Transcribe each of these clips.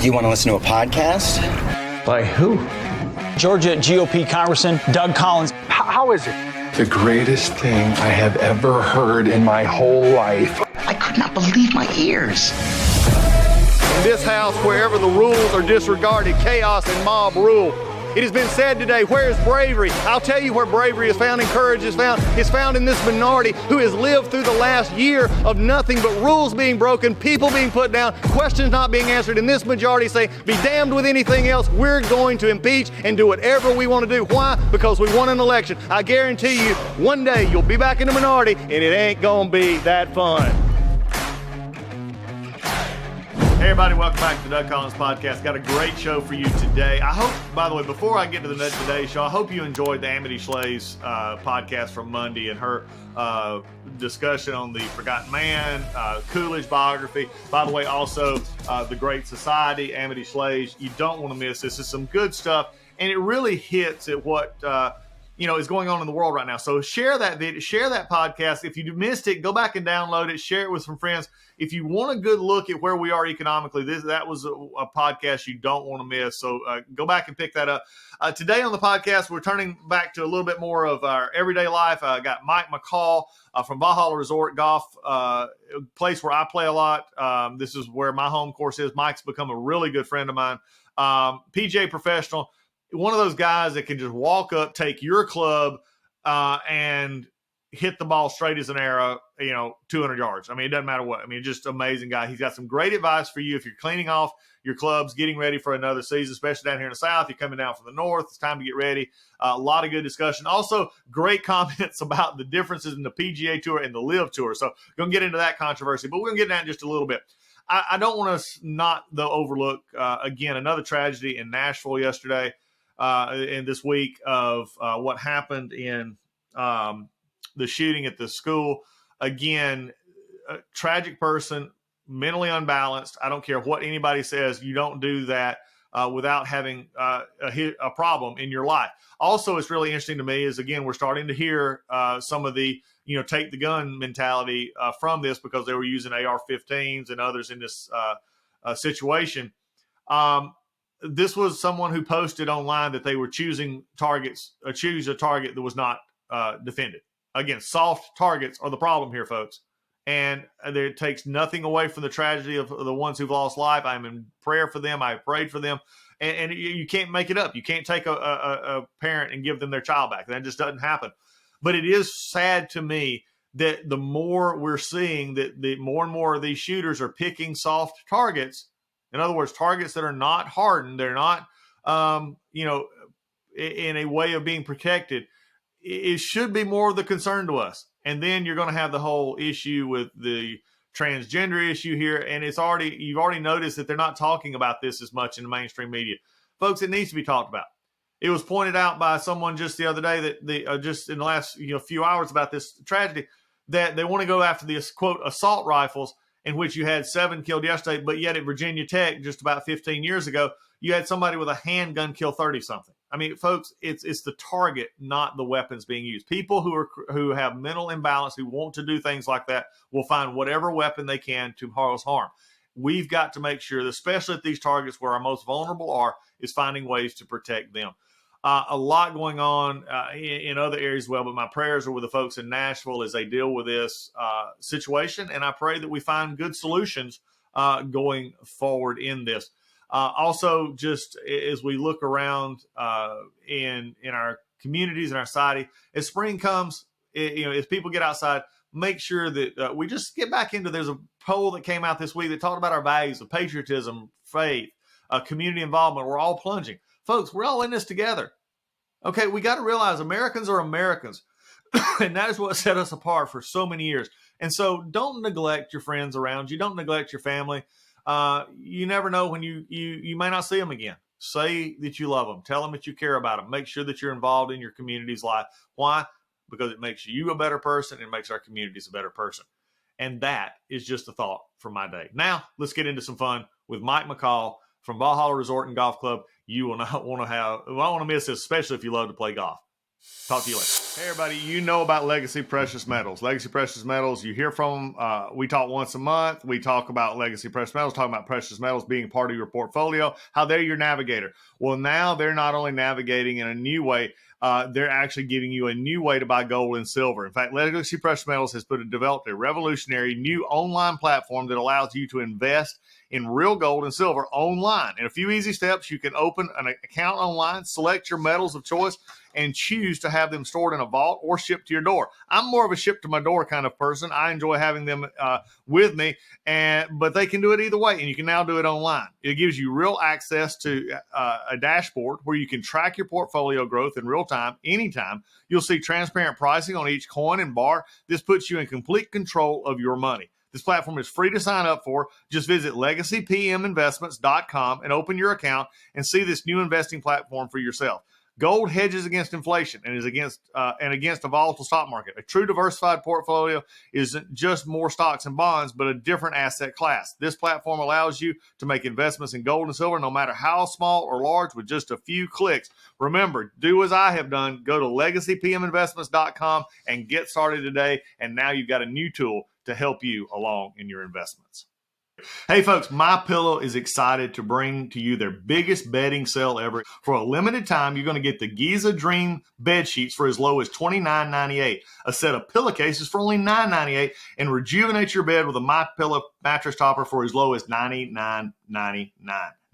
You want to listen to a podcast? By who? Georgia GOP Congressman Doug Collins. How is it? The greatest thing I have ever heard in my whole life. I could not believe my ears. In this house, wherever the rules are disregarded, chaos and mob rule. It has been said today, where is bravery? I'll tell you where bravery is found and courage is found. It's found in this minority who has lived through the last year of nothing but rules being broken, people being put down, questions not being answered. And this majority say, be damned with anything else. We're going to impeach and do whatever we want to do. Why? Because we won an election. I guarantee you, one day you'll be back in the minority and it ain't gonna be that fun. Hey everybody, welcome back to the Doug Collins Podcast. Got a great show for you today. I hope, by the way, before I get to the Today show, I hope you enjoyed the Amity Schlay's podcast from Monday and her discussion on the Forgotten Man, Coolidge biography. By the way, also The Great Society, Amity Schlay's. You don't want to miss this. It's some good stuff, and it really hits at what is going on in the world right now. So share that video, share that podcast. If you missed it, go back and download it, share it with some friends. If you want a good look at where we are economically, that was a podcast you don't want to miss. So go back and pick that up. Today on the podcast, we're turning back to a little bit more of our everyday life. I got Mike McCall from Valhalla Resort Golf, a place where I play a lot. This is where my home course is. Mike's become a really good friend of mine. PGA professional, one of those guys that can just walk up, take your club, and hit the ball straight as an arrow, 200 yards. I mean, it doesn't matter what. I mean, just amazing guy. He's got some great advice for you if you're cleaning off your clubs, getting ready for another season, especially down here in the South. You're coming down from the North. It's time to get ready. A lot of good discussion. Also, great comments about the differences in the PGA Tour and the LIV Tour. So, going to get into that controversy, but we're going to get into that in just a little bit. I don't want to not overlook, again, another tragedy in Nashville yesterday and this week of what happened in the shooting at the school. Again, a tragic person, mentally unbalanced. I don't care what anybody says. You don't do that without having a problem in your life. Also, it's really interesting to me is, again, we're starting to hear some of the, take the gun mentality from this because they were using AR-15s and others in this situation. This was someone who posted online that they were choose a target that was not defended. Again, soft targets are the problem here, folks. And it takes nothing away from the tragedy of the ones who've lost life. I'm in prayer for them. I prayed for them. And you can't make it up. You can't take a parent and give them their child back. That just doesn't happen. But it is sad to me that the more we're seeing that the more and more of these shooters are picking soft targets. In other words, targets that are not hardened. They're not, in a way of being protected. It should be more of the concern to us. And then you're going to have the whole issue with the transgender issue here. And you've already noticed that they're not talking about this as much in the mainstream media. Folks, it needs to be talked about. It was pointed out by someone just the other day that just in the last few hours about this tragedy, that they want to go after the, quote, assault rifles, in which you had 7 killed yesterday, but yet at Virginia Tech just about 15 years ago, you had somebody with a handgun kill 30-something. I mean, folks, it's the target, not the weapons being used. People who have mental imbalance, who want to do things like that, will find whatever weapon they can to cause harm. We've got to make sure that, especially at these targets where our most vulnerable are, is finding ways to protect them. A lot going on in other areas as well, but my prayers are with the folks in Nashville as they deal with this situation, and I pray that we find good solutions going forward in this. Also, just as we look around in our communities and our society, as spring comes, as people get outside, make sure that we just get back into. There's a poll that came out this week that talked about our values of patriotism, faith, community involvement. We're all plunging, folks. We're all in this together. Okay, we got to realize Americans are Americans, and that is what set us apart for so many years. And so, don't neglect your friends around you. Don't neglect your family. You never know when you may not see them again. Say that you love them. Tell them that you care about them. Make sure that you're involved in your community's life. Why? Because it makes you a better person. It makes our communities a better person. And that is just a thought for my day. Now, let's get into some fun with Mike McCall from Valhalla Resort and Golf Club. You will not want to miss this, especially if you love to play golf. Talk to you later. Hey, everybody, you know about Legacy Precious Metals. Legacy Precious Metals, you hear from them. We talk once a month. We talk about Legacy Precious Metals, talking about precious metals being part of your portfolio, how they're your navigator. Well, now they're not only navigating in a new way, they're actually giving you a new way to buy gold and silver. In fact, Legacy Precious Metals has developed a revolutionary new online platform that allows you to invest in real gold and silver online. In a few easy steps, you can open an account online, select your metals of choice, and choose to have them stored in a vault or shipped to your door. I'm more of a ship to my door kind of person. I enjoy having them with me, but they can do it either way, and you can now do it online. It gives you real access to a dashboard where you can track your portfolio growth in real time, anytime. You'll see transparent pricing on each coin and bar. This puts you in complete control of your money. This platform is free to sign up for. Just visit legacypminvestments.com and open your account and see this new investing platform for yourself. Gold hedges against inflation and is against a volatile stock market. A true diversified portfolio isn't just more stocks and bonds, but a different asset class. This platform allows you to make investments in gold and silver, no matter how small or large, with just a few clicks. Remember, do as I have done. Go to legacypminvestments.com and get started today. And now you've got a new tool to help you along in your investments. Hey folks, MyPillow is excited to bring to you their biggest bedding sale ever. For a limited time, you're going to get the Giza Dream bed sheets for as low as $29.98, a set of pillowcases for only $9.98, and rejuvenate your bed with a MyPillow mattress topper for as low as $99.99.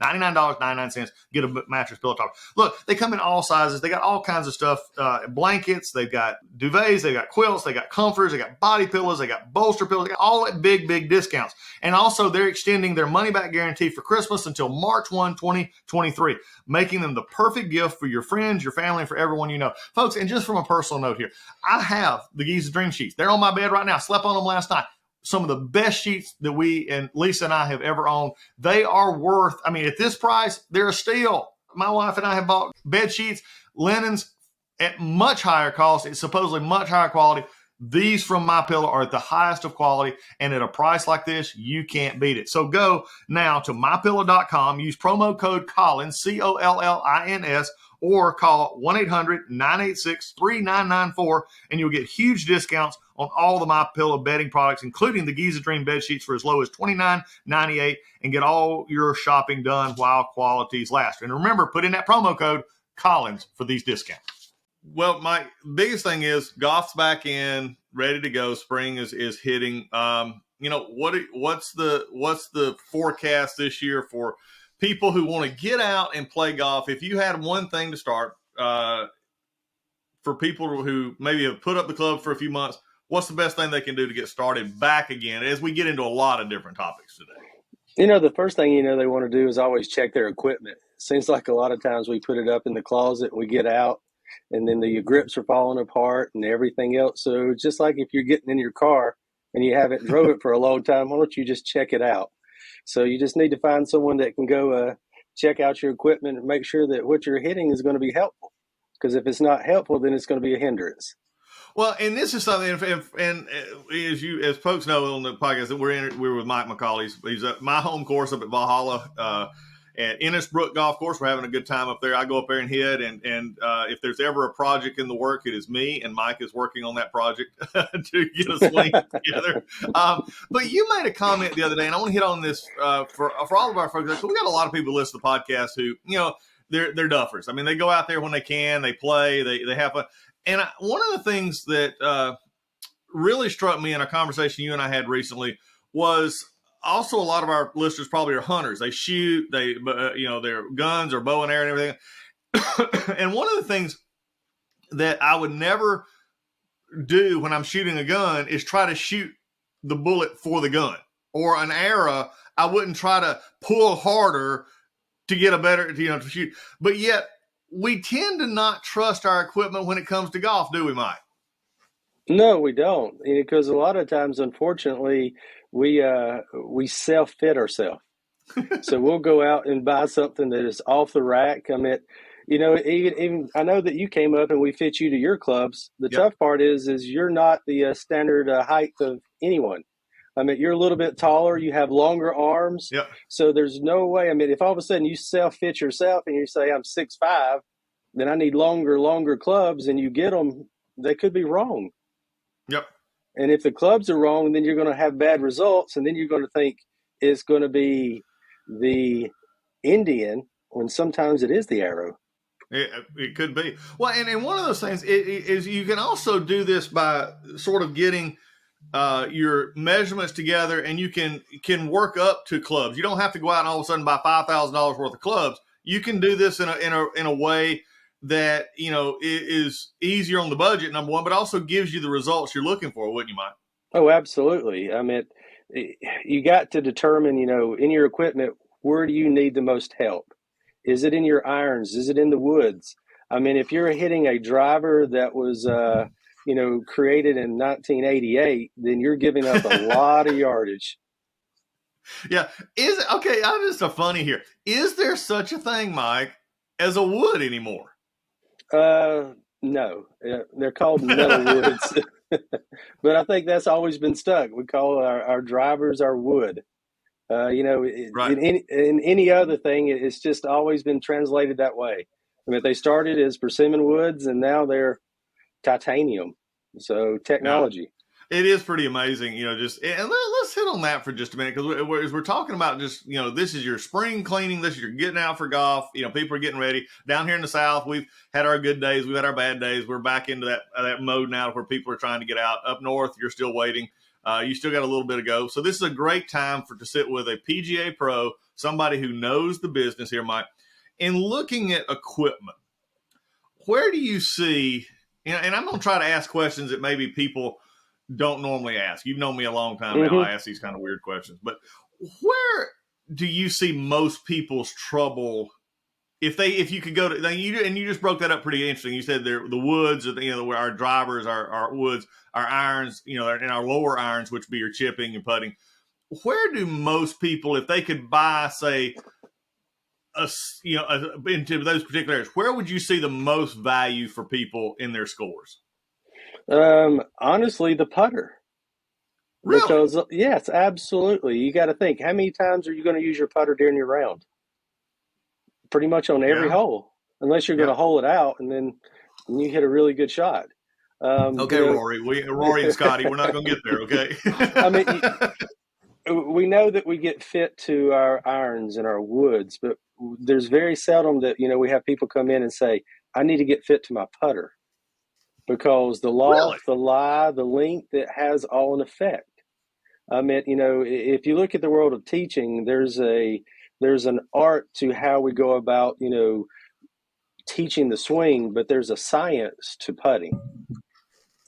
$99.99, get a mattress pillow topper. Look, they come in all sizes. They got all kinds of stuff, blankets. They've got duvets. They've got quilts. They got comforters. They got body pillows. They got bolster pillows. They got all that big discounts. And also, they're extending their money-back guarantee for Christmas until March 1, 2023, making them the perfect gift for your friends, your family, and for everyone you know. Folks, and just from a personal note here, I have the Giza Dream sheets. They're on my bed right now. I slept on them last night. Some of the best sheets that we and Lisa and I have ever owned. They are worth, at this price, they're a steal. My wife and I have bought bed sheets, linens at much higher cost. It's supposedly much higher quality. These from MyPillow are at the highest of quality, and at a price like this, you can't beat it. So go now to mypillow.com, use promo code Collins, COLLINS, or call 1-800-986-3994, and you'll get huge discounts on all the MyPillow bedding products, including the Giza Dream bed sheets for as low as $29.98, and get all your shopping done while qualities last. And remember, put in that promo code Collins for these discounts. Well, my biggest thing is golf's back in, ready to go. Spring is hitting. What's the forecast this year for people who want to get out and play golf? If you had one thing to start for people who maybe have put up the club for a few months, what's the best thing they can do to get started back again, as we get into a lot of different topics today? The first thing they want to do is always check their equipment. Seems like a lot of times we put it up in the closet and we get out, and then the grips are falling apart and everything else. So just like if you're getting in your car and you haven't drove it for a long time, why don't you just check it out? So you just need to find someone that can go check out your equipment and make sure that what you're hitting is going to be helpful. Because if it's not helpful, then it's going to be a hindrance. Well, and this is something, and as folks know on the podcast, that we're with Mike McCall. He's at my home course up at Valhalla at Innisbrook Golf Course. We're having a good time up there. I go up there and hit, and if there's ever a project in the work, it is me, and Mike is working on that project to get us swing together. But you made a comment the other day, and I want to hit on this for all of our folks. We got a lot of people listen to the podcast who, they're duffers. They go out there when they can, they play, they have fun. And one of the things that really struck me in a conversation you and I had recently was also a lot of our listeners probably are hunters. They shoot, their guns or bow and arrow and everything. And one of the things that I would never do when I'm shooting a gun is try to shoot the bullet for the gun, or an arrow. I wouldn't try to pull harder to get a better, to shoot. But yet, we tend to not trust our equipment when it comes to golf, do we, Mike? No, we don't, because a lot of times, unfortunately, we self-fit ourselves. So we'll go out and buy something that is off the rack. Even I know that you came up and we fit you to your clubs. The tough part is you're not the standard height of anyone. You're a little bit taller. You have longer arms. Yep. So there's no way. If all of a sudden you self-fit yourself and you say, I'm 6'5", then I need longer clubs, and you get them, they could be wrong. Yep. And if the clubs are wrong, then you're going to have bad results, and then you're going to think it's going to be the Indian when sometimes it is the arrow. It could be. Well, and one of those things is you can also do this by sort of getting your measurements together, and you can work up to clubs. You don't have to go out and all of a sudden buy $5,000 worth of clubs. You can do this in a way that, is easier on the budget, number one, but also gives you the results you're looking for, wouldn't you, Mike? Oh, absolutely. I mean, you got to determine, in your equipment, where do you need the most help? Is it in your irons? Is it in the woods? I mean, if you're hitting a driver that was, created in 1988, then you're giving up a lot of yardage. Yeah. I'm just a funny here. Is there such a thing, Mike, as a wood anymore? No. They're called metal woods. But I think that's always been stuck. We call our drivers our wood. Right. In any other thing, it's just always been translated that way. I mean, they started as persimmon woods, and now they're titanium. So technology. Yeah. It is pretty amazing, and let's hit on that for just a minute, because as we're talking about just, this is your spring cleaning, this is your getting out for golf, people are getting ready. Down here in the South, we've had our good days, we've had our bad days. We're back into that mode now where people are trying to get out. Up north, you're still waiting. You still got a little bit to go. So this is a great time to sit with a PGA pro, somebody who knows the business here, Mike. In looking at equipment, where do you see, and I'm going to try to ask questions that maybe people don't normally ask. You've known me a long time now. I ask these kind of weird questions. But where do you see most people's trouble if you could go to, and you just broke that up pretty interesting. You said the woods, where our drivers, our woods, our irons, and our lower irons, which be your chipping and putting. Where do most people, if they could buy, say, into those particular areas, where would you see the most value for people in their scores? Honestly, the putter. Really? Because yes, absolutely. You got to think, how many times are you going to use your putter during your round? Pretty much on every hole, unless you're going to hole it out and then you hit a really good shot. Okay, Rory and Scotty, we're not going to get there. Okay. I mean, we know that we get fit to our irons and our woods, but there's very seldom that, we have people come in and say, I need to get fit to my putter, because the loft, the lie, the length, it has all an effect. I mean, if you look at the world of teaching, there's an art to how we go about, teaching the swing, but there's a science to putting.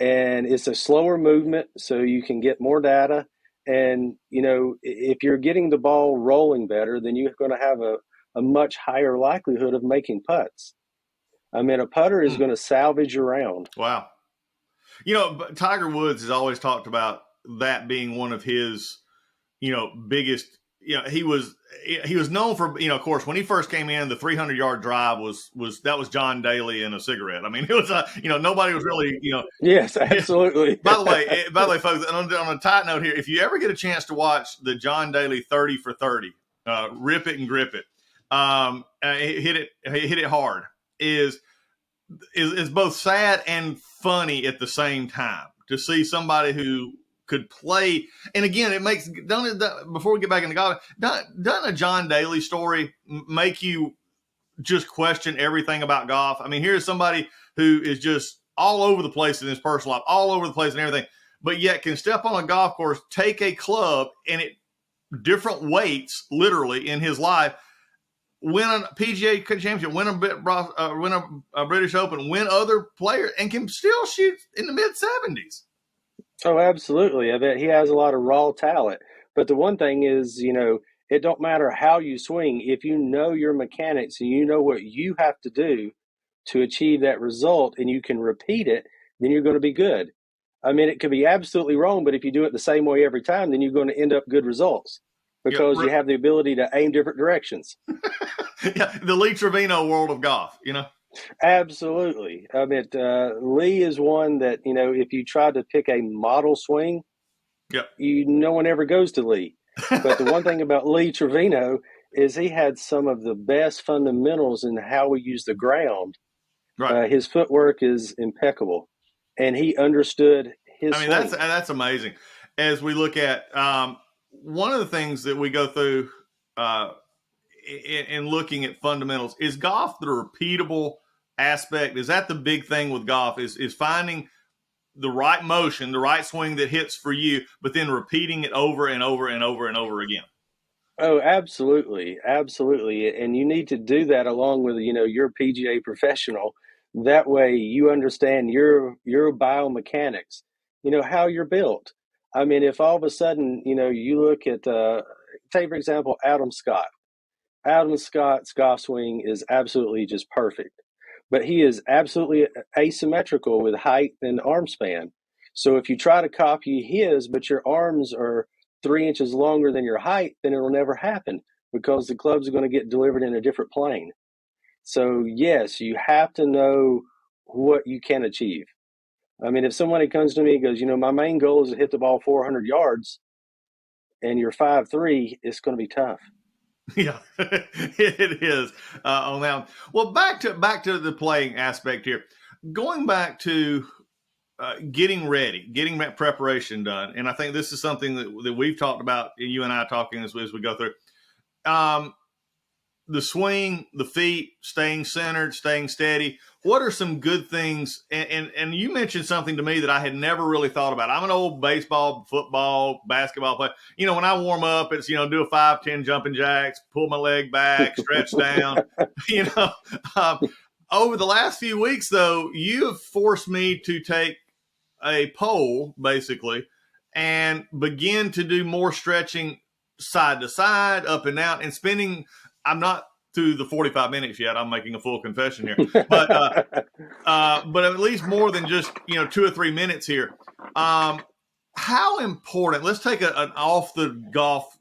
And it's a slower movement, so you can get more data. And, if you're getting the ball rolling better, then you're going to have a much higher likelihood of making putts. I mean, a putter is going to salvage your round. Wow. Tiger Woods has always talked about that being one of his, biggest, he was known for, of course, when he first came in, the 300-yard drive was John Daly and a cigarette. I mean, it was, nobody was really, Yes, absolutely. By the way, folks, on a tight note here, if you ever get a chance to watch the John Daly 30 for 30, rip it and grip it, hit it hard, is both sad and funny at the same time to see somebody who could play. And again, before we get back into golf, doesn't a John Daly story make you just question everything about golf? I mean, here's somebody who is just all over the place in his personal life, all over the place and everything, but yet can step on a golf course, take a club, and it different weights literally in his life, win a PGA championship, win a British Open, win other players, and can still shoot in the mid-70s. Oh, absolutely. I bet he has a lot of raw talent. But the one thing is, it don't matter how you swing. If you know your mechanics and you know what you have to do to achieve that result and you can repeat it, then you're going to be good. I mean, it could be absolutely wrong, but if you do it the same way every time, then you're going to end up good results because you have the ability to aim different directions. Yeah, the Lee Trevino world of golf, Absolutely. I mean, Lee is one that, if you try to pick a model swing, no one ever goes to Lee. But the one thing about Lee Trevino is he had some of the best fundamentals in how we use the ground Right. His footwork is impeccable, and he understood his I mean, swing. that's amazing. As we look at one of the things that we go through uh, in looking at fundamentals is golf the repeatable aspect. Is that the big thing with golf? Is finding the right motion, the right swing that hits for you, but then repeating it over and over and over and over again. Oh, absolutely, absolutely, and you need to do that along with your PGA professional. That way, you understand your biomechanics. How you're built. I mean, if all of a sudden you look at take for example Adam Scott. Adam Scott's golf swing is absolutely just perfect, but he is absolutely asymmetrical with height and arm span. So if you try to copy his, but your arms are 3 inches longer than your height, then it'll never happen because the clubs are going to get delivered in a different plane. So yes, you have to know what you can achieve. I mean, if somebody comes to me and goes, my main goal is to hit the ball 400 yards, and you're 5'3", it's going to be tough. Yeah, it is on that one. Well, back to the playing aspect here. Going back to getting ready, getting that preparation done, and I think this is something that we've talked about, you and I talking as we go through. The swing, the feet, staying centered, staying steady. What are some good things? And you mentioned something to me that I had never really thought about. I'm an old baseball, football, basketball player. When I warm up, it's, do a 5-10 jumping jacks, pull my leg back, stretch down. Over the last few weeks, though, you have forced me to take a pole, basically, and begin to do more stretching side to side, up and down, and spending – I'm not through the 45 minutes yet. I'm making a full confession here, but at least more than just 2 or 3 minutes here. How important? Let's take an off the golf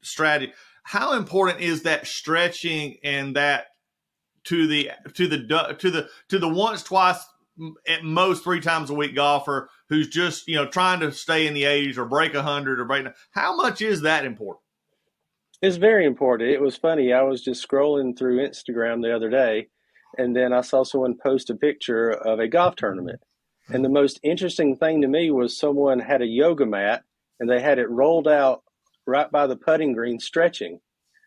strategy. How important is that stretching and that to the once, twice, at most 3 times a week golfer who's just trying to stay in the 80s or break 100 or break? How much is that important? It's very important. It was funny. I was just scrolling through Instagram the other day, and then I saw someone post a picture of a golf tournament. And the most interesting thing to me was someone had a yoga mat, and they had it rolled out right by the putting green stretching.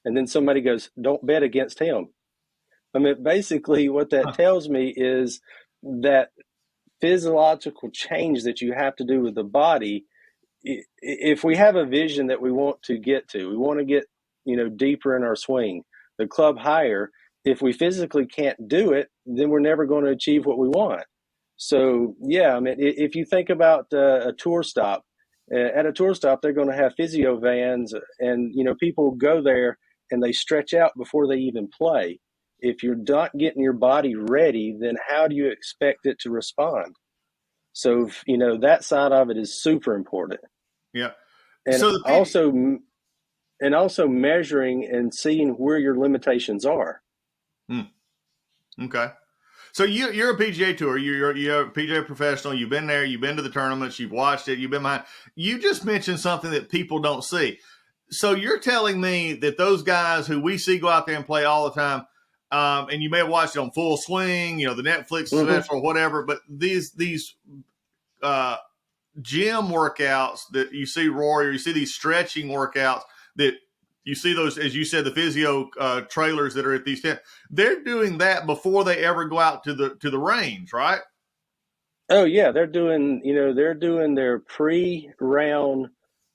And then somebody goes, "Don't bet against him." I mean, basically what that tells me is that physiological change that you have to do with the body. If we have a vision that we want to get to, we want to get deeper in our swing, the club higher. If we physically can't do it, then we're never going to achieve what we want. So yeah, I mean, if you think about a tour stop, at a tour stop, they're going to have physio vans, and people go there and they stretch out before they even play. If you're not getting your body ready, then how do you expect it to respond? So that side of it is super important. Yeah, and so also measuring and seeing where your limitations are. Okay. So you're a PGA Tour. You're a PGA professional. You've been there. You've been to the tournaments. You've watched it. You've been behind. You just mentioned something that people don't see. So you're telling me that those guys who we see go out there and play all the time, and you may have watched it on Full Swing, the Netflix special or whatever, but these gym workouts that you see, Rory, or you see these stretching workouts that you see those, as you said, the physio trailers that are at these tents, they're doing that before they ever go out to the range, right? Oh yeah, they're doing their pre-round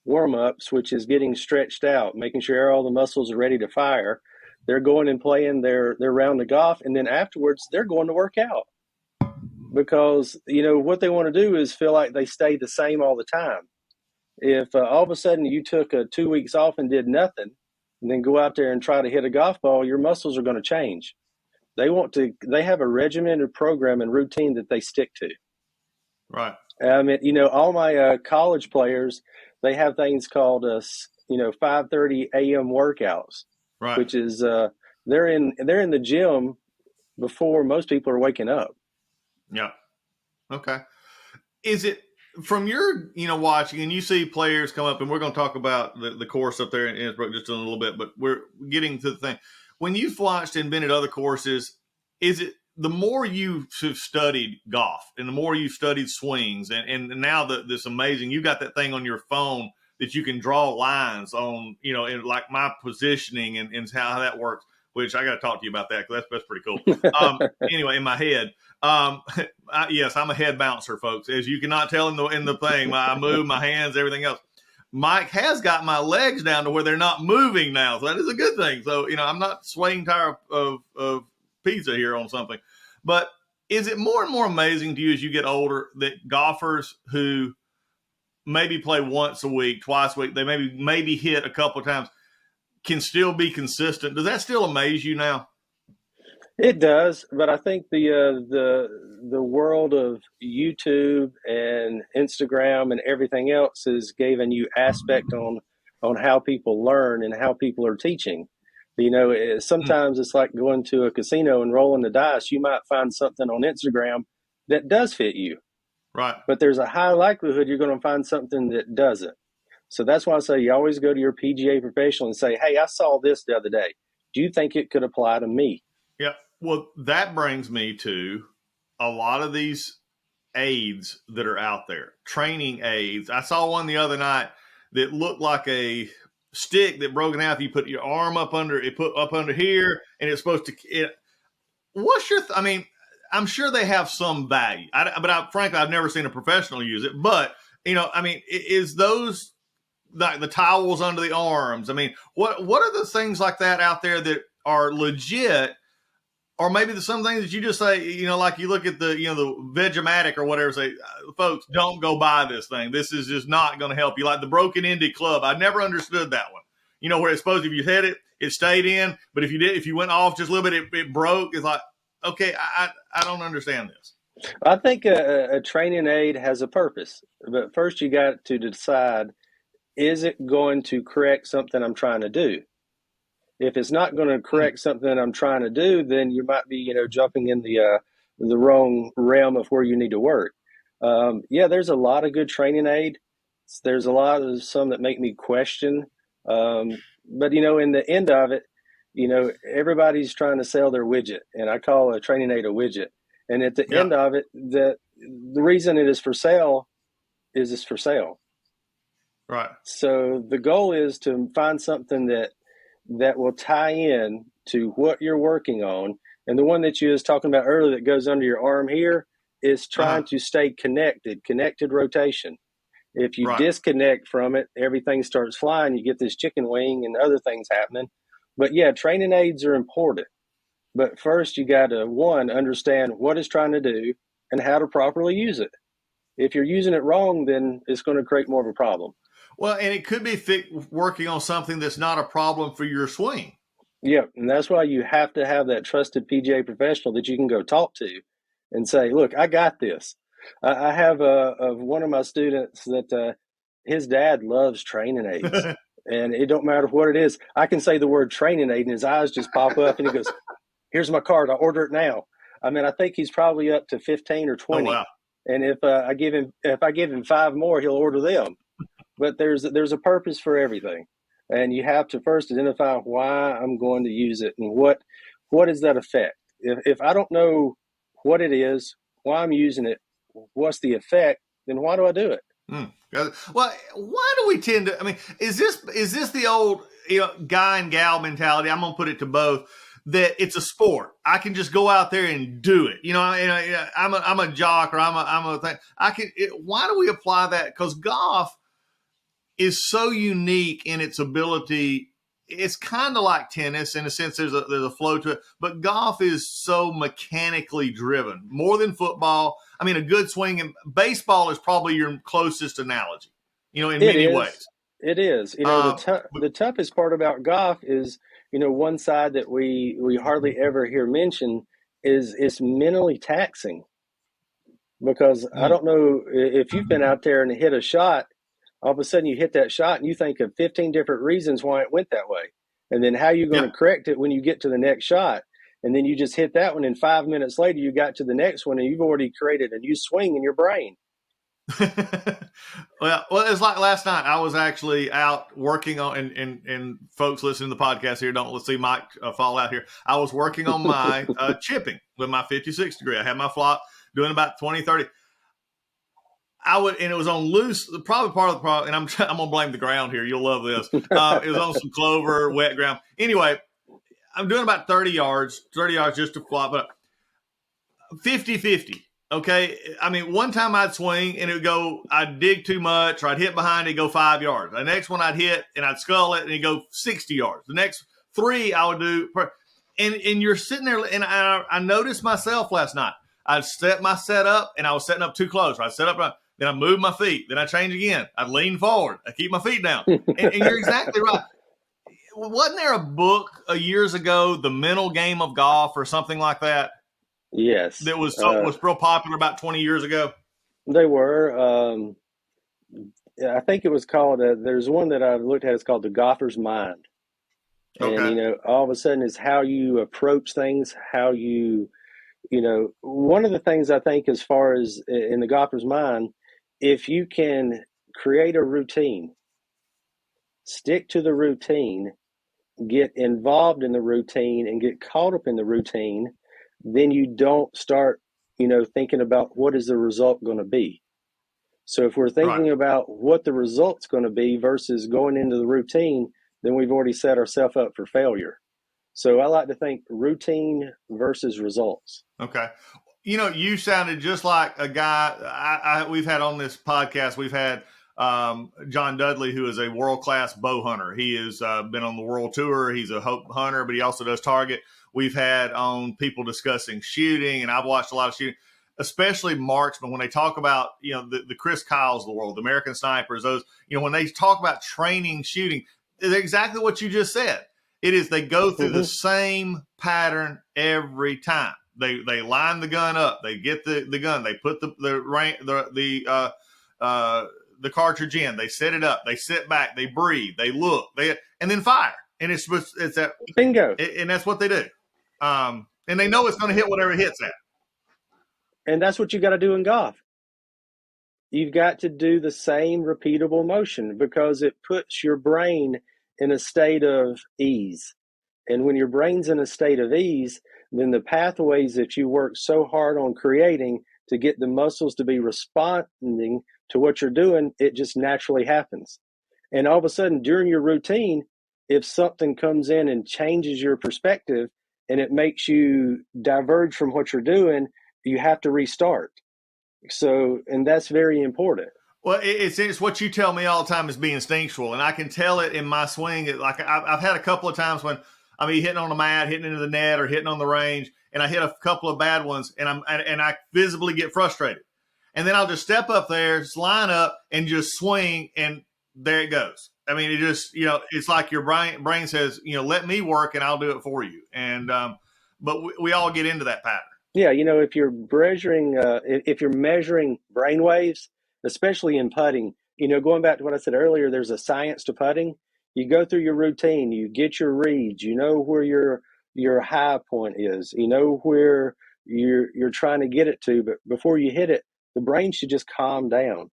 warm-ups, which is getting stretched out, making sure all the muscles are ready to fire. They're going and playing their round of golf, and then afterwards they're going to work out, because what they want to do is feel like they stay the same all the time. If all of a sudden you took 2 weeks off and did nothing, and then go out there and try to hit a golf ball, your muscles are going to change. They have a regimented program and routine that they stick to. Right. I mean, all my college players, they have things called 5:30 a.m. workouts, right, which is they're in the gym before most people are waking up. Yeah. Okay. Is it from your watching, and you see players come up, and we're going to talk about the course up there in Innsbruck just in a little bit, but we're getting to the thing. When you've watched and been at other courses, is it the more you have studied golf and the more you've studied swings, and now this amazing, you got that thing on your phone that you can draw lines on, in like my positioning and how that works, which I got to talk to you about that because that's pretty cool. Anyway, in my head, yes, I'm a head bouncer, folks. As you cannot tell in the thing, I move my hands, everything else. Mike has got my legs down to where they're not moving now, so that is a good thing. So, I'm not swaying tire of pizza here on something. But is it more and more amazing to you as you get older that golfers who maybe play once a week, twice a week, they maybe hit a couple of times, can still be consistent? Does that still amaze you now? It does, but I think the world of YouTube and Instagram and everything else has given you aspect on how people learn and how people are teaching. Sometimes it's like going to a casino and rolling the dice. You might find something on Instagram that does fit you. Right. But there's a high likelihood you're going to find something that doesn't. So that's why I say you always go to your PGA professional and say, hey, I saw this the other day. Do you think it could apply to me? Yeah. Well, that brings me to a lot of these aids that are out there, training aids. I saw one the other night that looked like a stick that broke in half. You put your arm up under here, and it's supposed to. What's your? I'm sure they have some value. Frankly, I've never seen a professional use it. But is those like the towels under the arms? What are the things like that out there that are legit? Or maybe some things that you just say, like you look at the Vegematic or whatever, say, folks, don't go buy this thing. This is just not going to help you. Like the broken Indy club. I never understood that one. Where it's supposed if you hit it, it stayed in. But if you went off just a little bit, it broke. It's like, okay, I don't understand this. I think a training aid has a purpose. But first you got to decide, is it going to correct something I'm trying to do? If it's not going to correct something I'm trying to do, then you might be, jumping in the wrong realm of where you need to work. There's a lot of good training aid. There's a lot of some that make me question. But in the end of it, everybody's trying to sell their widget, and I call a training aid a widget. And at the end of it, the reason it is for sale is it's for sale. Right. So the goal is to find something that will tie in to what you're working on. And the one that you was talking about earlier that goes under your arm here is trying to stay connected rotation. If you disconnect from it, everything starts flying. You get this chicken wing and other things happening. But training aids are important. But first you got to, one, understand what it's trying to do and how to properly use it. If you're using it wrong, then it's going to create more of a problem. Well, and it could be working on something that's not a problem for your swing. Yeah, and that's why you have to have that trusted PGA professional that you can go talk to and say, look, I got this. I have one of my students that his dad loves training aids. And it don't matter what it is. I can say the word training aid and his eyes just pop up and he goes, here's my card. I'll order it now. I think he's probably up to 15 or 20. Oh, wow. And if I give him 5 more, he'll order them. But there's a purpose for everything, and you have to first identify why I'm going to use it and what is that effect. If I don't know what it is, why I'm using it, what's the effect, then why do I do it? Well, why do we tend to? Is this the old guy and gal mentality? I'm gonna put it to both. That it's a sport. I can just go out there and do it. I'm a jock or I'm a thing. Why do we apply that? Because golf is so unique in its ability. It's kind of like tennis in a sense. There's a flow to it, but golf is so mechanically driven, more than football. A good swing, and baseball is probably your closest analogy. In many ways, it is. The toughest part about golf is one side that we hardly ever hear mentioned is it's mentally taxing, because I don't know if you've been out there and hit a shot. All of a sudden you hit that shot and you think of 15 different reasons why it went that way. And then how you're going to correct it when you get to the next shot. And then you just hit that one, and 5 minutes later you got to the next one and you've already created a new swing in your brain. Well, it's like last night. I was actually out working on, and folks listening to the podcast here don't let's see Mike fall out here. I was working on my chipping with my 56 degree. I had my flop doing about 20, 30. And it was on loose, probably part of the problem, and I'm going to blame the ground here. You'll love this. It was on some clover, wet ground. Anyway, I'm doing about 30 yards just to flop, but 50-50. Okay. I mean, one time I'd swing and it would go, I'd dig too much, or I'd hit behind it, go 5 yards. The next one I'd hit and I'd scull it and it'd go 60 yards. The next 3 I would do. And you're sitting there, and I noticed myself last night. I'd set my set up and I was setting up too close. I'd set up, then I move my feet. Then I change again. I'd lean forward. I keep my feet down. And you're exactly right. Wasn't there a book years ago, The Mental Game of Golf or something like that? Yes. That was real popular about 20 years ago? They were. I think it was called, there's one that I've looked at, it's called The Golfer's Mind. Okay. And, all of a sudden it's how you approach things, how you, one of the things I think as far as in the golfer's mind, if you can create a routine, stick to the routine, get involved in the routine and get caught up in the routine, then you don't start, thinking about what is the result going to be. So if we're thinking about what the result's going to be versus going into the routine, then we've already set ourselves up for failure. So I like to think routine versus results. Okay. You sounded just like a guy we've had on this podcast. We've had John Dudley, who is a world-class bow hunter. He has been on the world tour. He's a hunter, but he also does target. We've had on people discussing shooting, and I've watched a lot of shooting, especially marksmen. When they talk about, the Chris Kyles of the world, the American snipers, those, when they talk about training shooting, it's exactly what you just said. It is, they go through the same pattern every time. They line the gun up. They get the gun. They put the cartridge in. They set it up. They sit back. They breathe. They look. And then fire. And it's that bingo. And that's what they do. And they know it's going to hit whatever it hits at. And that's what you got to do in golf. You've got to do the same repeatable motion because it puts your brain in a state of ease. And when your brain's in a state of ease, then the pathways that you work so hard on creating to get the muscles to be responding to what you're doing, it just naturally happens. And all of a sudden, during your routine, if something comes in and changes your perspective and it makes you diverge from what you're doing, you have to restart. So, and that's very important. Well, it's what you tell me all the time is being instinctual, and I can tell it in my swing. Like I've had a couple of times when I'm hitting on the mat, hitting into the net, or hitting on the range, and I hit a couple of bad ones, and I visibly get frustrated, and then I'll just step up there, just line up, and just swing, and there it goes. I mean, it just it's like your brain says, let me work, and I'll do it for you. And but we all get into that pattern. Yeah, if you're measuring brain waves, especially in putting, going back to what I said earlier, there's a science to putting. You go through your routine, you get your reads, where your high point is, where you're trying to get it to, but before you hit it, the brain should just calm down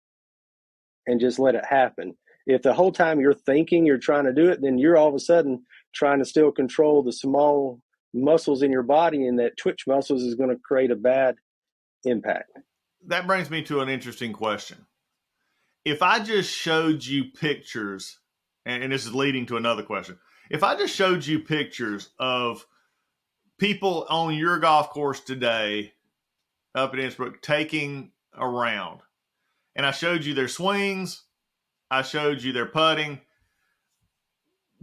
and just let it happen. If the whole time you're thinking you're trying to do it, then you're all of a sudden trying to still control the small muscles in your body, and that twitch muscles is going to create a bad impact. That brings me to an interesting question. If I just showed you pictures, and this is leading to another question. If I just showed you pictures of people on your golf course today up at Innsbruck taking a round, and I showed you their swings, I showed you their putting,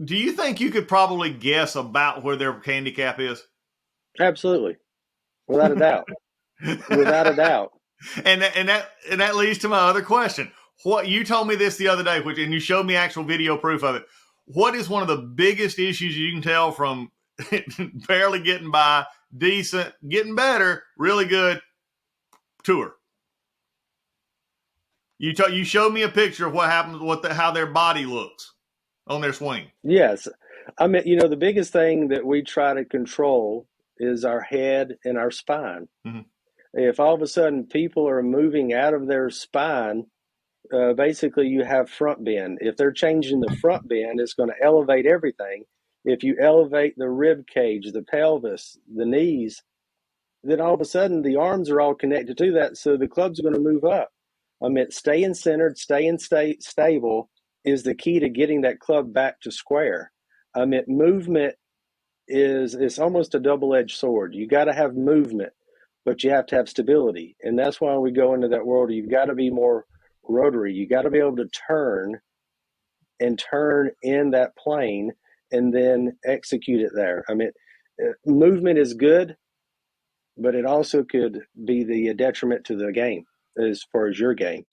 do you think you could probably guess about where their handicap is? Absolutely. Without a doubt. Without a doubt. And that leads to my other question. What you told me this the other day, and you showed me actual video proof of it. What is one of the biggest issues you can tell from barely getting by, decent, getting better, really good tour? You showed me a picture of what happens, how their body looks on their swing. Yes. I mean, the biggest thing that we try to control is our head and our spine. Mm-hmm. If all of a sudden people are moving out of their spine, basically you have front bend. If they're changing the front bend, it's going to elevate everything. If you elevate the rib cage, the pelvis, the knees, then all of a sudden the arms are all connected to that, so the club's going to move up. I mean, staying centered, staying stable is the key to getting that club back to square. I mean, movement it's almost a double-edged sword. You got to have movement, but you have to have stability, and that's why we go into that world. You've got to be more rotary. You got to be able to turn in that plane and then execute it there. I mean, movement is good, but it also could be the detriment to the game as far as your game.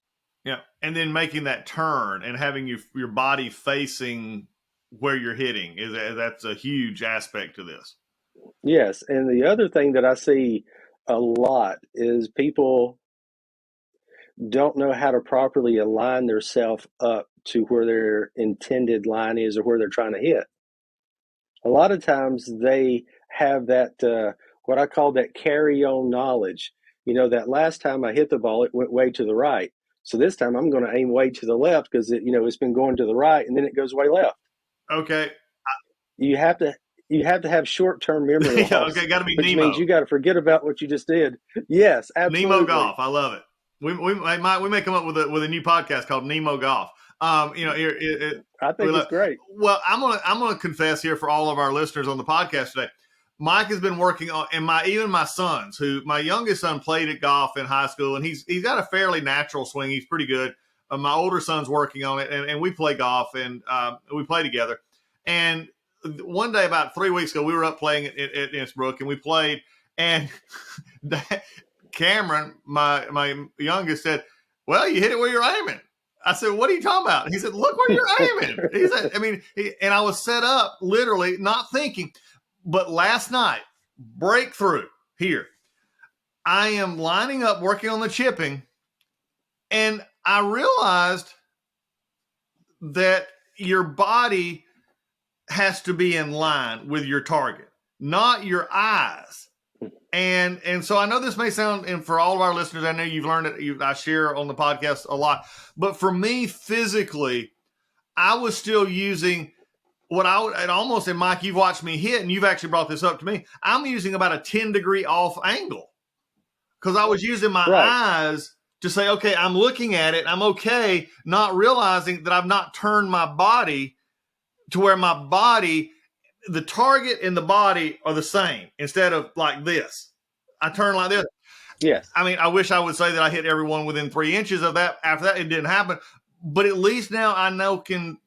Yeah, and then making that turn and having your body facing where you're hitting that's a huge aspect to this. Yes, and the other thing that I see a lot is people don't know how to properly align themselves up to where their intended line is or where they're trying to hit. A lot of times they have that what I call that carry-on knowledge. You know, that last time I hit the ball, it went way to the right. So this time I'm going to aim way to the left because it's been going to the right and then it goes way left. Okay. You have to have short-term memory loss. Okay, got to be which Nemo. means you got to forget about what you just did. Yes, absolutely. Nemo Golf, I love it. We may come up with a new podcast called Nemo Golf. I think it's great. Well, I'm gonna confess here for all of our listeners on the podcast today. Mike has been working on, and even my sons, my youngest son played at golf in high school, and he's got a fairly natural swing. He's pretty good. My older son's working on it, and we play golf, and we play together. And one day, about 3 weeks ago, we were up playing at Innsbruck, and we played, and Cameron, my youngest, said, "Well, you hit it where you're aiming." I said, "What are you talking about?" He said, "Look where you're aiming." He said, and I was set up literally not thinking, but last night, breakthrough here. I am lining up, working on the chipping, and I realized that your body has to be in line with your target, not your eyes. And so I know this may sound, and for all of our listeners, I know you've learned it. I share on the podcast a lot, but for me physically, I was still using what I would, and almost, and Mike, you've watched me hit, and you've actually brought this up to me. I'm using about a 10-degree off angle because I was using my eyes to say, okay, I'm looking at it. I'm okay, not realizing that I've not turned my body to where my body, the target and the body are the same instead of like this. I turn like this. Yes. I mean, I wish I would say that I hit everyone within 3 inches of that. After that, it didn't happen. But at least now I can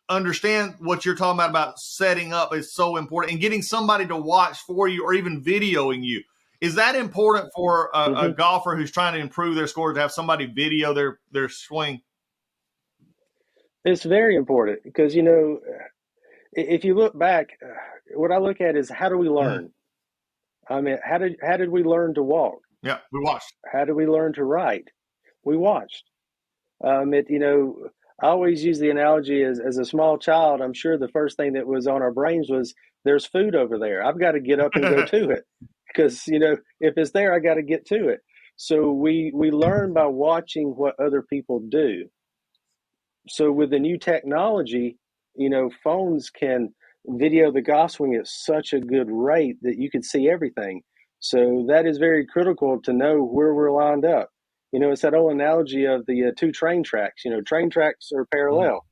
understand what you're talking about setting up is so important, and getting somebody to watch for you or even videoing you. Is that important for a golfer who's trying to improve their score, to have somebody video their swing? It's very important because, if you look back, what I look at is how do we learn? I mean, how did we learn to walk? Yeah, we watched. How did we learn to write? We watched. I always use the analogy as a small child. I'm sure the first thing that was on our brains was, there's food over there. I've got to get up and go to it because, if it's there, I got to get to it. So we learn by watching what other people do. So with the new technology, phones can video the golf swing at such a good rate that you can see everything. So that is very critical to know where we're lined up. It's that old analogy of the two train tracks. Train tracks are parallel,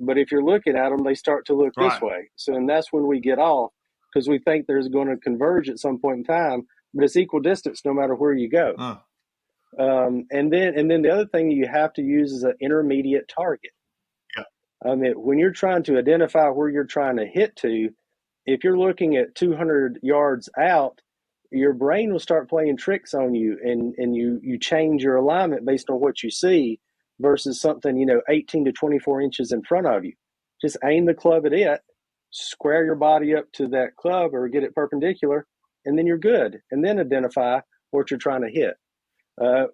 but if you're looking at them, they start to look this way. So, and that's when we get off because we think there's going to converge at some point in time, but it's equal distance no matter where you go. And then the other thing you have to use is an intermediate target. I mean, when you're trying to identify where you're trying to hit to, if you're looking at 200 yards out, your brain will start playing tricks on you, and you change your alignment based on what you see versus something, 18 to 24 inches in front of you. Just aim the club at it, square your body up to that club or get it perpendicular, and then you're good. And then identify what you're trying to hit.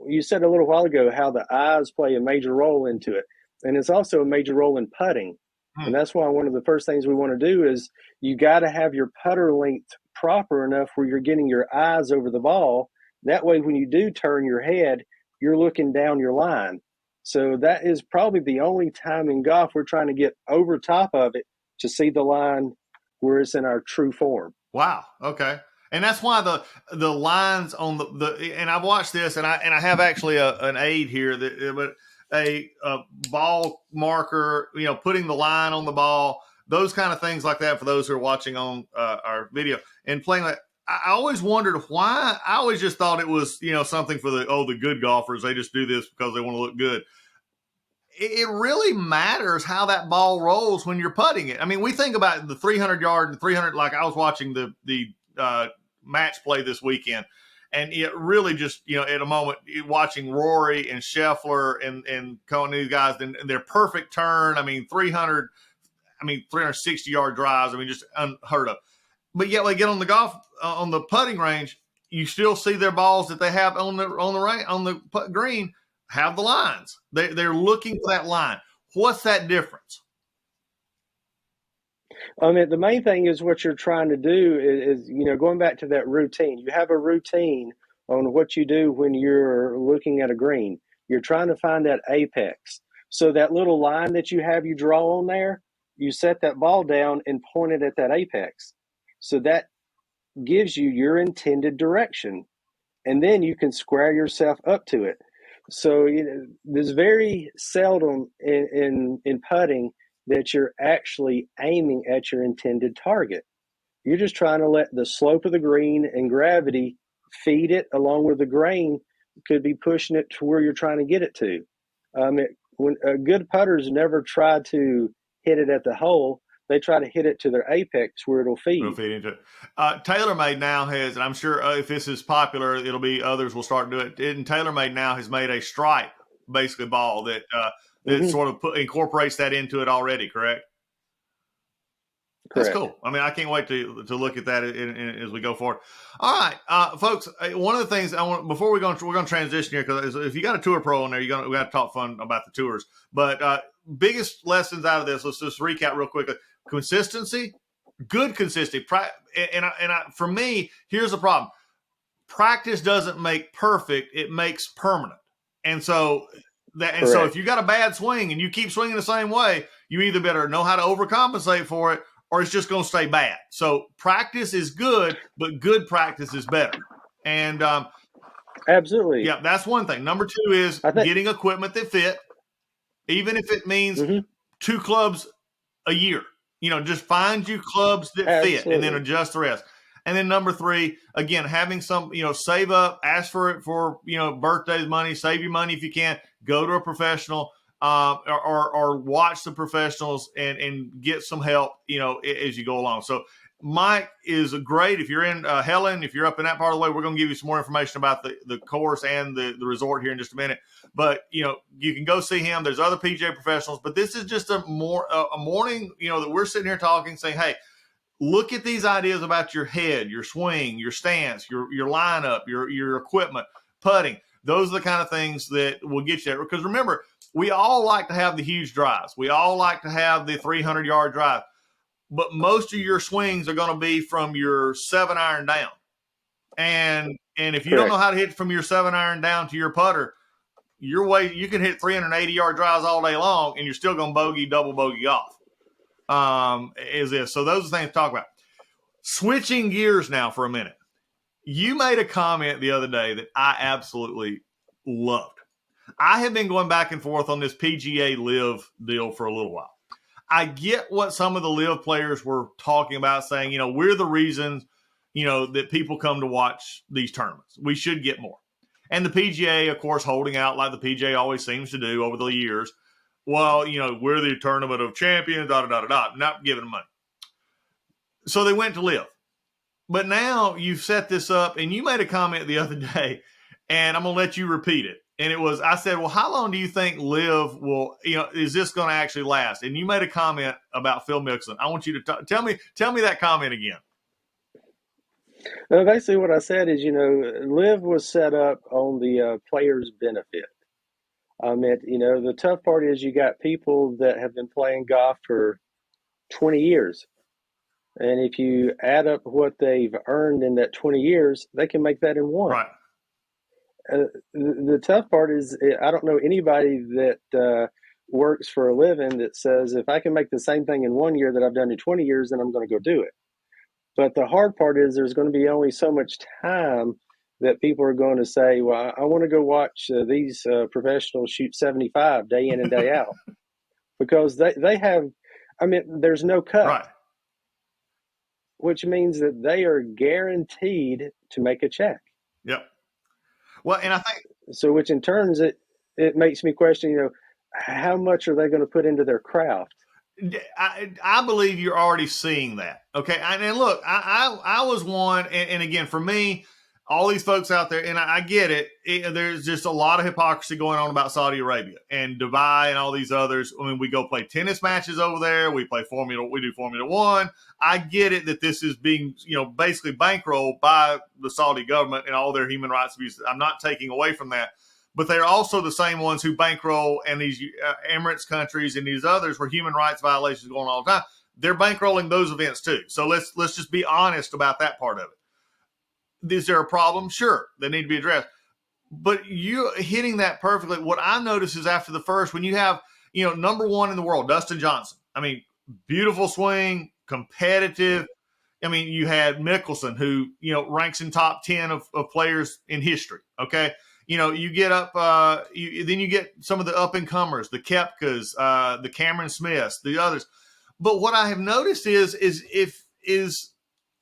You said a little while ago how the eyes play a major role into it. And it's also a major role in putting. And that's why one of the first things we want to do is you got to have your putter length proper enough where you're getting your eyes over the ball That way, when you do turn your head, you're looking down your line. So that is probably the only time in golf we're trying to get over top of it to see the line where it's in our true form. Wow. Okay. And that's why the lines on the and I've watched this and I have actually an aid here but a ball marker, putting the line on the ball, those kind of things like that for those who are watching on our video and playing that. I always wondered why. I always just thought it was, something for the good golfers. They just do this because they want to look good. It really matters how that ball rolls when you're putting it. I mean, we think about the 300 yard and 300, like I was watching the match play this weekend, and it really just, at a moment, watching Rory and Scheffler and Cohen, these guys, and their perfect turn. I mean, 360 yard drives. I mean, just unheard of. But yet, they get on the putting range, you still see their balls that they have on the green have the lines. They're looking for that line. What's that difference? I mean, the main thing is what you're trying to do is going back to that routine. You have a routine on what you do when you're looking at a green. You're trying to find that apex. So that little line that you draw on there, you set that ball down and point it at that apex. So that gives you your intended direction. And then you can square yourself up to it. So there's very seldom in putting that you're actually aiming at your intended target. You're just trying to let the slope of the green and gravity feed it along with the grain could be pushing it to where you're trying to get it to. When good putters never try to hit it at the hole, they try to hit it to their apex where it'll feed. It'll feed into it. TaylorMade now has, and I'm sure if this is popular, it'll be others will start doing it. And TaylorMade now has made a stripe, basically ball that sort of incorporates that into it already. Correct? That's cool. I mean, I can't wait to look at that as we go forward. All right, folks. One of the things I want before we're going to transition here, because if you got a tour pro in there, we got to talk fun about the tours. But biggest lessons out of this, let's just recap real quickly. Consistency, good consistency. For me, here's the problem: practice doesn't make perfect; it makes permanent. And so so if you got a bad swing and you keep swinging the same way, you either better know how to overcompensate for it, or it's just going to stay bad. So practice is good, but good practice is better. And absolutely, yeah, that's one thing. Number two is getting equipment that fit, even if it means 2 clubs a year. Just find you clubs that fit and then adjust the rest. And then number 3, again, having some, save up, ask for it for, birthdays money, save your money if you can, go to a professional or watch the professionals and get some help, as you go along. So Mike is great. If you're in Helen, if you're up in that part of the way, we're going to give you some more information about the course and the resort here in just a minute. But, you can go see him. There's other PGA professionals, but this is just a morning, that we're sitting here talking, saying, hey, look at these ideas about your head, your swing, your stance, your lineup, your equipment, putting. Those are the kind of things that will get you there. Because remember, we all like to have the huge drives. We all like to have the 300-yard drive. But most of your swings are going to be from your 7-iron down. And if you don't know how to hit from your 7-iron down to your putter, you can hit 380-yard drives all day long, and you're still going to double bogey off. Is this. So those are the things to talk about. Switching gears now for a minute. You made a comment the other day that I absolutely loved. I have been going back and forth on this PGA LIV deal for a little while. I get what some of the LIV players were talking about, saying, we're the reasons, that people come to watch these tournaments. We should get more. And the PGA, of course, holding out like the PGA always seems to do over the years. Well, we're the tournament of champions, not giving them money. So they went to LIV. But now you've set this up, and you made a comment the other day, and I'm going to let you repeat it. And it was, I said, well, how long do you think LIV will, is this going to actually last? And you made a comment about Phil Mickelson. I want you to tell me that comment again. Basically what I said is, LIV was set up on the players' benefit. The tough part is you got people that have been playing golf for 20 years. And if you add up what they've earned in that 20 years, they can make that in one. Right. The tough part is I don't know anybody that works for a living that says if I can make the same thing in 1 year that I've done in 20 years, then I'm going to go do it. But the hard part is there's going to be only so much time that people are going to say, well, I want to go watch these professionals shoot 75 day in and day out because they have, I mean, there's no cut, Right. which means that they are guaranteed to make a check. Yep. Well, and I think so, which in turns it makes me question, how much are they going to put into their craft? I believe you're already seeing that. Okay. And look, I was one, and again, for me, all these folks out there, and I get it, there's just a lot of hypocrisy going on about Saudi Arabia and Dubai and all these others. I mean, we go play tennis matches over there. We do Formula One. I get it that this is being, basically bankrolled by the Saudi government and all their human rights abuses. I'm not taking away from that. But they're also the same ones who bankroll and these Emirates countries and these others where human rights violations going on all the time. They're bankrolling those events too. So let's just be honest about that part of it. Is there a problem? Sure, they need to be addressed. But you hitting that perfectly. What I notice is after the first, when you have, number one in the world, Dustin Johnson. I mean, beautiful swing, competitive. I mean, you had Mickelson, who, ranks in top 10 of players in history. Okay. You get up, then you get some of the up and comers, the Koepkas, the Cameron Smiths, the others. But what I have noticed is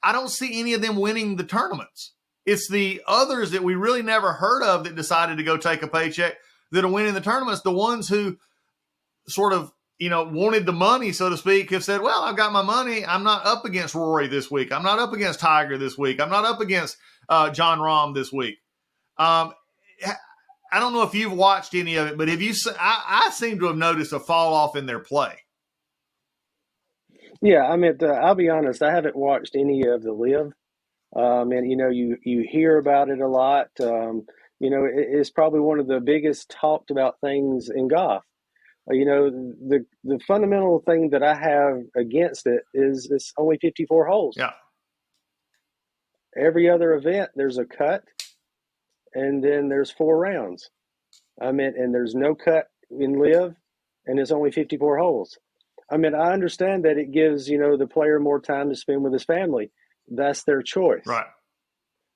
I don't see any of them winning the tournaments. It's the others that we really never heard of that decided to go take a paycheck that are winning the tournaments. The ones who sort of, wanted the money, so to speak, have said, well, I've got my money. I'm not up against Rory this week. I'm not up against Tiger this week. I'm not up against John Rahm this week. I don't know if you've watched any of it, but I seem to have noticed a fall off in their play. Yeah, I mean, I'll be honest, I haven't watched any of the LIV. And you hear about it a lot. It's probably one of the biggest talked about things in golf. The fundamental thing that I have against it is it's only 54 holes. Yeah. Every other event, there's a cut, and then there's 4 rounds. I mean, and there's no cut in LIV, and it's only 54 holes. I mean, I understand that it gives, the player more time to spend with his family. That's their choice. Right.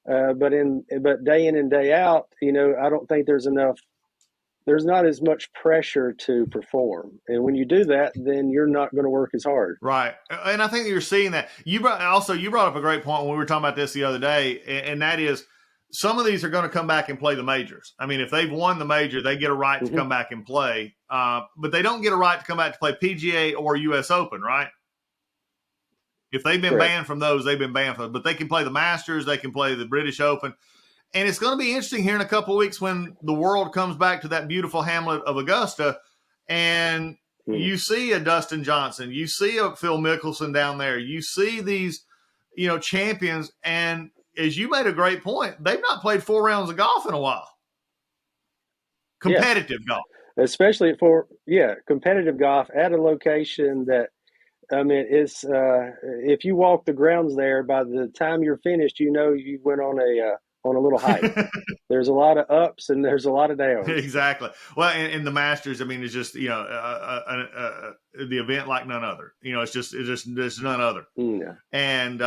But day in and day out, I don't think there's not as much pressure to perform. And when you do that, then you're not going to work as hard. Right. And I think that you're seeing that. You brought up a great point when we were talking about this the other day, and that is some of these are going to come back and play the majors. I mean, if they've won the major, they get a right to come back and play. But they don't get a right to come back to play PGA or US Open, right? If they've been Correct. banned from those, they've been banned from those. But they can play the Masters, they can play the British Open. And it's going to be interesting here in a couple of weeks when the world comes back to that beautiful hamlet of Augusta and you see a Dustin Johnson, you see a Phil Mickelson down there, you see these, champions. And as you made a great point, they've not played 4 rounds of golf in a while. Competitive golf. Especially for, competitive golf at a location that, I mean, it's if you walk the grounds there, by the time you're finished, you went on a little hike. There's a lot of ups and there's a lot of downs. Exactly. Well, and the Masters, I mean, it's just the event like none other. It's just there's none other. Yeah. And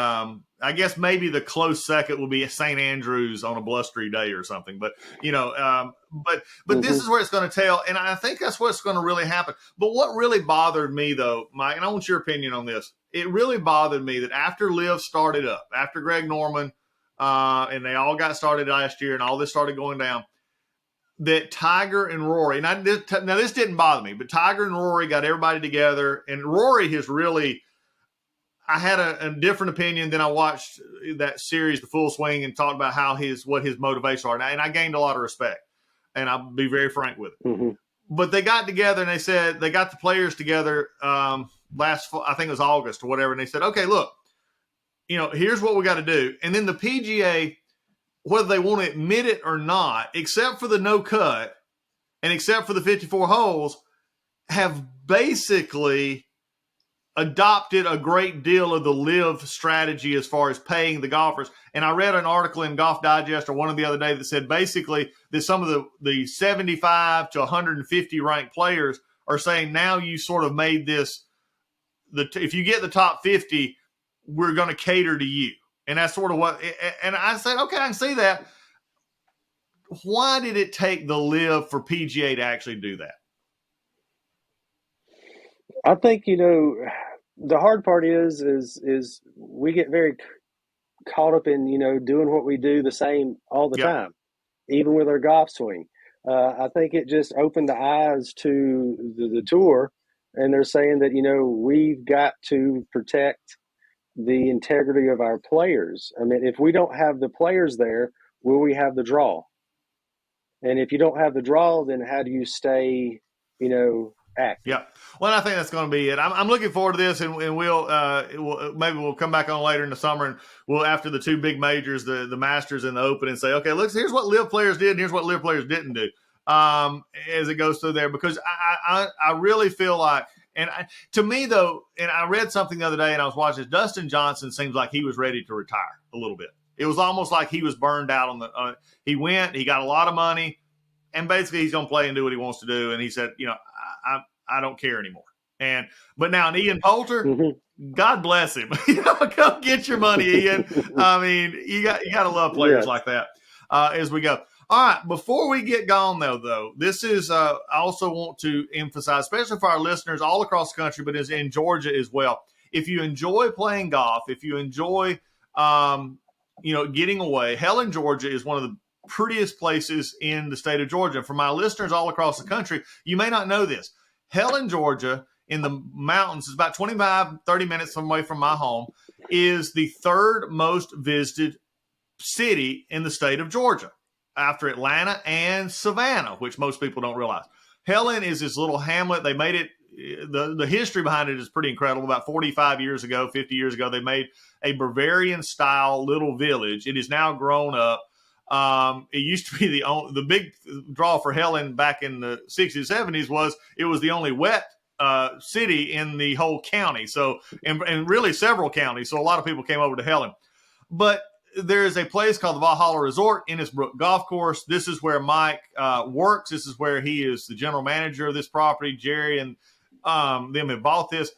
I guess maybe the close second will be St. Andrews on a blustery day or something. But but this is where it's going to tell, and I think that's what's going to really happen. But what really bothered me, though, Mike, and I want your opinion on this. It really bothered me that after LIV started up, after Greg Norman. And they all got started last year and all this started going down, that Tiger and Rory, now this didn't bother me, but Tiger and Rory got everybody together, and Rory has really, I had a different opinion than I watched that series, The Full Swing, and talked about what his motivations are. And I gained a lot of respect, and I'll be very frank with it. But they got together and they said, they got the players together I think it was August or whatever, and they said, okay, look, here's what we got to do. And then the PGA, whether they want to admit it or not, except for the no cut and except for the 54 holes, have basically adopted a great deal of the LIV strategy as far as paying the golfers. And I read an article in Golf Digest or one of the other day that said basically that some of the 75 to 150 ranked players are saying now you sort of made this, if you get the top 50, we're going to cater to you. And that's sort of what, and I said, okay, I can see that. Why did it take the LIV for PGA to actually do that? I think, the hard part is we get very caught up in, doing what we do the same all the time, even with our golf swing. I think it just opened the eyes to the tour, and they're saying that, we've got to protect the integrity of our players. I mean, if we don't have the players there, will we have the draw? And if you don't have the draw, then how do you stay, active? Yeah. Well, I think that's going to be it. I'm looking forward to this, and maybe we'll come back on later in the summer, and we'll, after the two big majors, the Masters and the Open, and say, okay, look, here's what LIV players did, and here's what LIV players didn't do, as it goes through there. Because I really feel like, to me though, and I read something the other day, and I was watching this, Dustin Johnson seems like he was ready to retire a little bit. It was almost like he was burned out on the. He got a lot of money, and basically he's going to play and do what he wants to do. And he said, I don't care anymore. But now Ian Poulter, God bless him. Go get your money, Ian. I mean, you got to love players like that as we go. All right, before we get gone though, this is I also want to emphasize, especially for our listeners all across the country, but is in Georgia as well. If you enjoy playing golf, if you enjoy getting away, Helen, Georgia is one of the prettiest places in the state of Georgia. For my listeners all across the country, you may not know this. Helen, Georgia, in the mountains, is about 25, 30 minutes away from my home, is the third most visited city in the state of Georgia, after Atlanta and Savannah, which most people don't realize. Helen is this little hamlet. They made it, the history behind it is pretty incredible. About 45 years ago, 50 years ago, they made a Bavarian-style little village. It is now grown up. It used to be the big draw for Helen back in the 60s, 70s was it was the only wet city in the whole county. So, and really several counties. So a lot of people came over to Helen. But there is a place called the Valhalla Resort, Innisbrook Golf Course. This is where Mike works. This is where he is the general manager of this property. Jerry and them have bought this.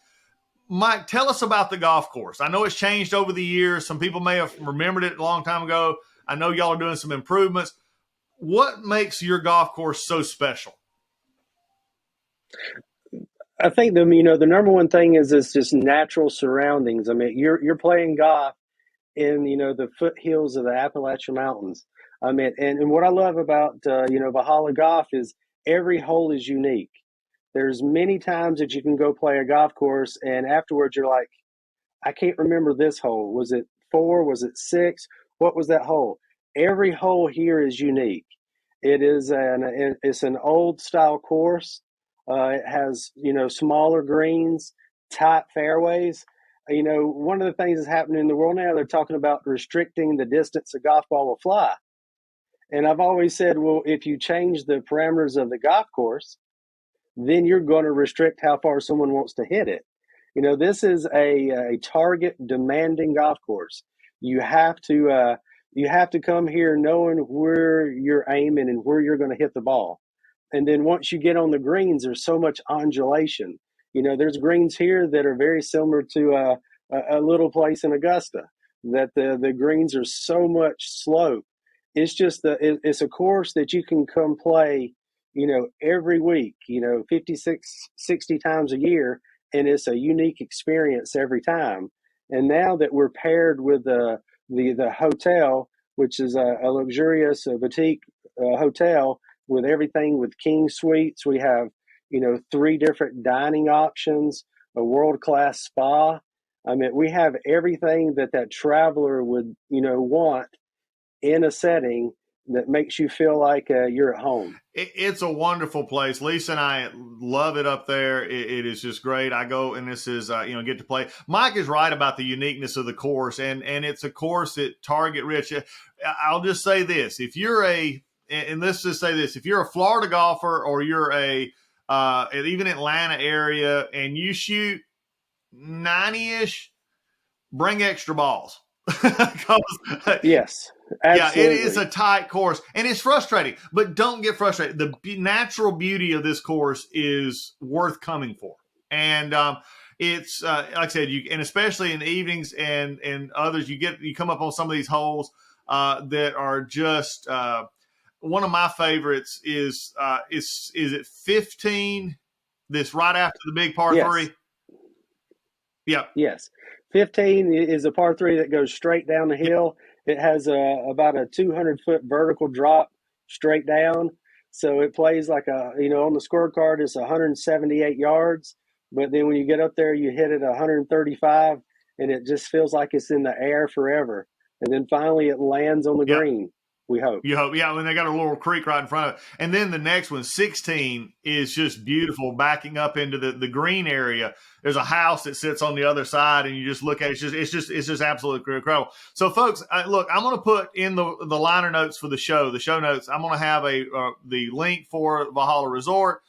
Mike, tell us about the golf course. I know it's changed over the years. Some people may have remembered it a long time ago. I know y'all are doing some improvements. What makes your golf course so special? I think the number one thing is it's just natural surroundings. I mean, you're playing golf in the foothills of the Appalachian Mountains. I mean, and what I love about Valhalla Golf is every hole is unique. There's many times that you can go play a golf course, and afterwards you're like, I can't remember this hole. Was it 4? Was it 6? What was that hole? Every hole here is unique. It's an old style course. It has smaller greens, tight fairways. One of the things that's happening in the world now, they're talking about restricting the distance a golf ball will fly. And I've always said, well, if you change the parameters of the golf course, then you're going to restrict how far someone wants to hit it. This is a target demanding golf course. You have to come here knowing where you're aiming and where you're going to hit the ball. And then once you get on the greens, there's so much undulation. There's greens here that are very similar to a little place in Augusta, that the greens are so much slope. It's just it's a course that you can come play, every week, 56, 60 times a year, and it's a unique experience every time. And now that we're paired with the hotel, which is a luxurious boutique hotel with everything with king suites, we have 3 different dining options, a world-class spa. I mean, we have everything that traveler would want in a setting that makes you feel like you're at home. It's a wonderful place. Lisa and I love it up there. It is just great. I go, and this is, get to play. Mike is right about the uniqueness of the course, and it's a course that target rich. I'll just say this. If you're let's just say this, if you're a Florida golfer or you're even Atlanta area and you shoot 90-ish, bring extra balls. Yes, yeah, absolutely. it is a tight course, and it's frustrating, but don't get frustrated. The natural beauty of this course is worth coming for. And it's like I said, and especially in the evenings and others, you come up on some of these holes that are just one of my favorites is it 15? This right after the big par Yes. 3. Yeah. Yes. 15 is a par 3 that goes straight down the hill. It has about a 200-foot vertical drop straight down. So it plays like on the scorecard, it's 178 yards. But then when you get up there, you hit it 135, and it just feels like it's in the air forever. And then finally it lands on the green. We hope. You hope, yeah. When they got a little creek right in front of it, and then the next one, 16, is just beautiful. Backing up into the green area, there's a house that sits on the other side, and you just look at it. It's just absolutely incredible. So, folks, look, I'm going to put in the liner notes for the show notes. I'm going to have the link for Valhalla Resort.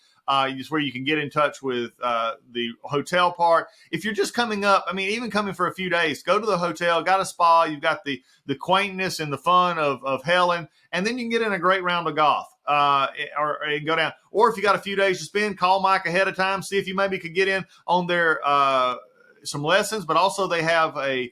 Just where you can get in touch with the hotel part. If you're just coming up, I mean, even coming for a few days, go to the hotel, got a spa, you've got the quaintness and the fun of Helen, and then you can get in a great round of golf or go down. Or if you got a few days to spend, call Mike ahead of time, see if you maybe could get in on their some lessons, but also they have the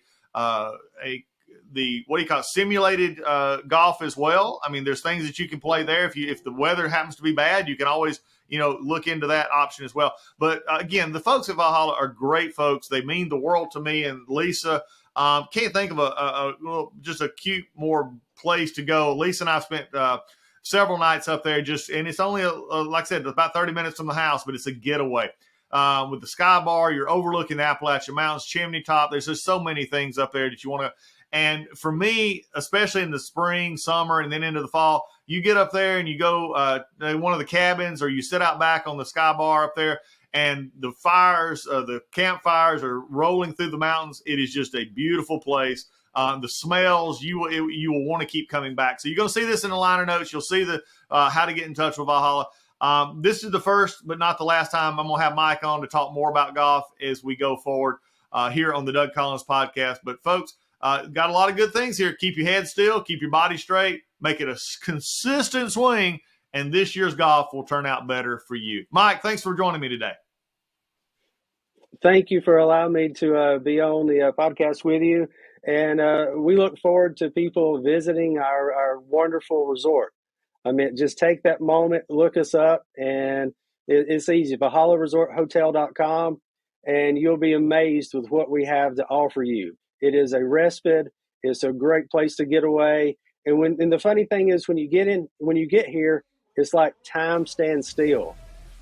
what do you call it, simulated golf as well. I mean, there's things that you can play there. If the weather happens to be bad, you can always look into that option as well. But again, the folks at Valhalla are great folks. They mean the world to me. And Lisa, can't think of just a cute more place to go. Lisa and I spent several nights up there, and it's only like I said, about 30 minutes from the house, but it's a getaway. With the Sky Bar, you're overlooking the Appalachian Mountains, Chimney Top. There's just so many things up there that you want to. And for me, especially in the spring, summer, and then into the fall, you get up there and you go to one of the cabins, or you sit out back on the Sky Bar up there, and the fires, the campfires are rolling through the mountains. It is just a beautiful place. The smells, you will want to keep coming back. So you're going to see this in the liner notes. You'll see the how to get in touch with Valhalla. This is the first, but not the last time I'm going to have Mike on to talk more about golf as we go forward here on the Doug Collins podcast. But folks, got a lot of good things here. Keep your head still, keep your body straight, make it a consistent swing, and this year's golf will turn out better for you. Mike, thanks for joining me today. Thank you for allowing me to be on the podcast with you. And we look forward to people visiting our wonderful resort. I mean, just take that moment, look us up, and it's easy. ValhallaResortHotel.com, and you'll be amazed with what we have to offer you. It is a respite. It's a great place to get away. And the funny thing is, when you get here, it's like time stands still.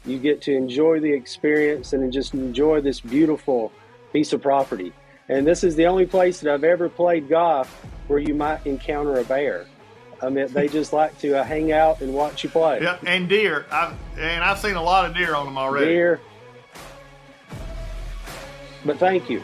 You get to enjoy the experience and just enjoy this beautiful piece of property. And this is the only place that I've ever played golf where you might encounter a bear. I mean, they just like to hang out and watch you play. Yeah, and deer. I've seen a lot of deer on them already. Deer. But thank you.